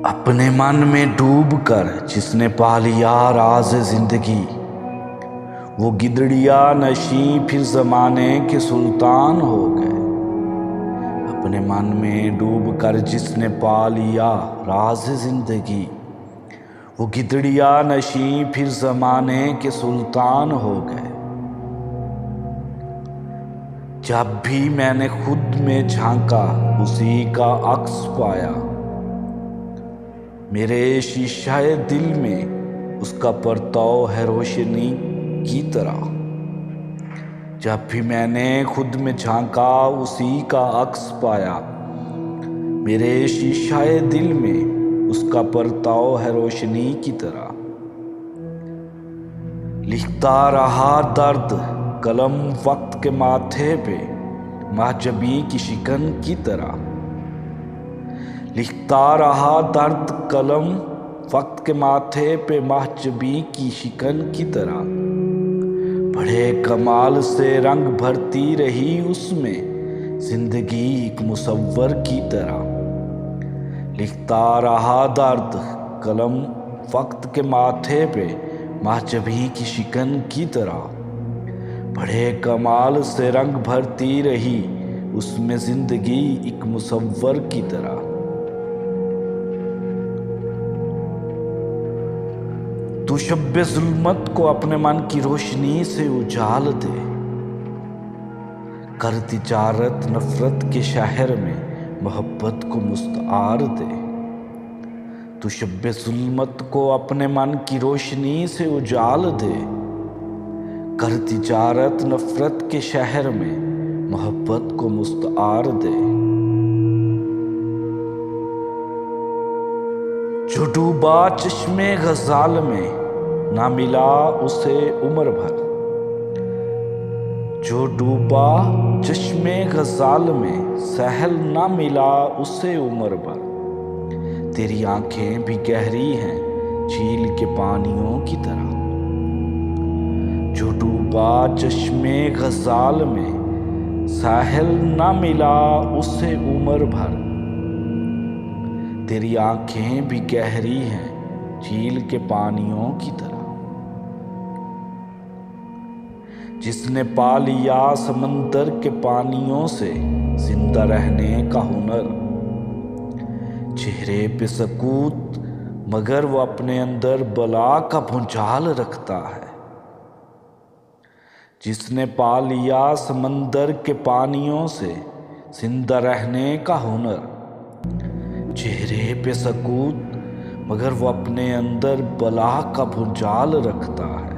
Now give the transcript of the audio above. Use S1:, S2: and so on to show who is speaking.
S1: अपने मन में डूब कर जिसने पा लिया राज जिंदगी, वो गिदड़िया नशी फिर जमाने के सुल्तान हो गए। अपने मन में डूब कर जिसने पा लिया राज जिंदगी, वो गिदड़िया नशी फिर जमाने के सुल्तान हो गए। जब भी मैंने खुद में झांका उसी का अक्स पाया, मेरे शीशाए दिल में उसका परताव है रोशनी की तरह। जब भी मैंने खुद में झांका उसी का अक्स पाया, मेरे शीशाए दिल में उसका परताव है रोशनी की तरह। लिखता रहा दर्द कलम वक्त के माथे पे महजबी की शिकन की तरह। लिखता रहा दर्द कलम वक्त के माथे पे महजबी की शिकन की तरह। बड़े कमाल से रंग भरती रही उसमें जिंदगी एक मुसव्वर की तरह। लिखता रहा दर्द कलम वक्त के माथे पे महजबी की शिकन की तरह। बड़े कमाल से रंग भरती रही उसमें जिंदगी एक मुसव्वर की तरह। तू शब्बे जुल्मत को अपने मन की रोशनी से उजाल दे, कर तिजारत नफरत के शहर में मोहब्बत को मुस्तार दे। तू शब्बे जुल्मत को अपने मन की रोशनी से उजाल दे, कर तिजारत नफरत के शहर में मोहब्बत को मुस्तार दे। जो डूबा चश्मे गजाल में ना मिला उसे उम्र भर। जो डूबा चश्मे गजाल में सहल ना मिला उसे उम्र भर। तेरी आंखें भी गहरी हैं झील के पानियों की तरह। जो डूबा चश्मे गजाल में साहिल ना मिला उसे उम्र भर। तेरी आंखें भी गहरी हैं झील के पानियों की तरह। जिसने पा लिया समंदर के पानियों से जिंदा रहने का हुनर, चेहरे पे सकूत मगर वो अपने अंदर बला का भूचाल रखता है। जिसने पा लिया समंदर के पानियों से जिंदा रहने का हुनर, चेहरे पे सकूत मगर वो अपने अंदर बला का भूचाल रखता है।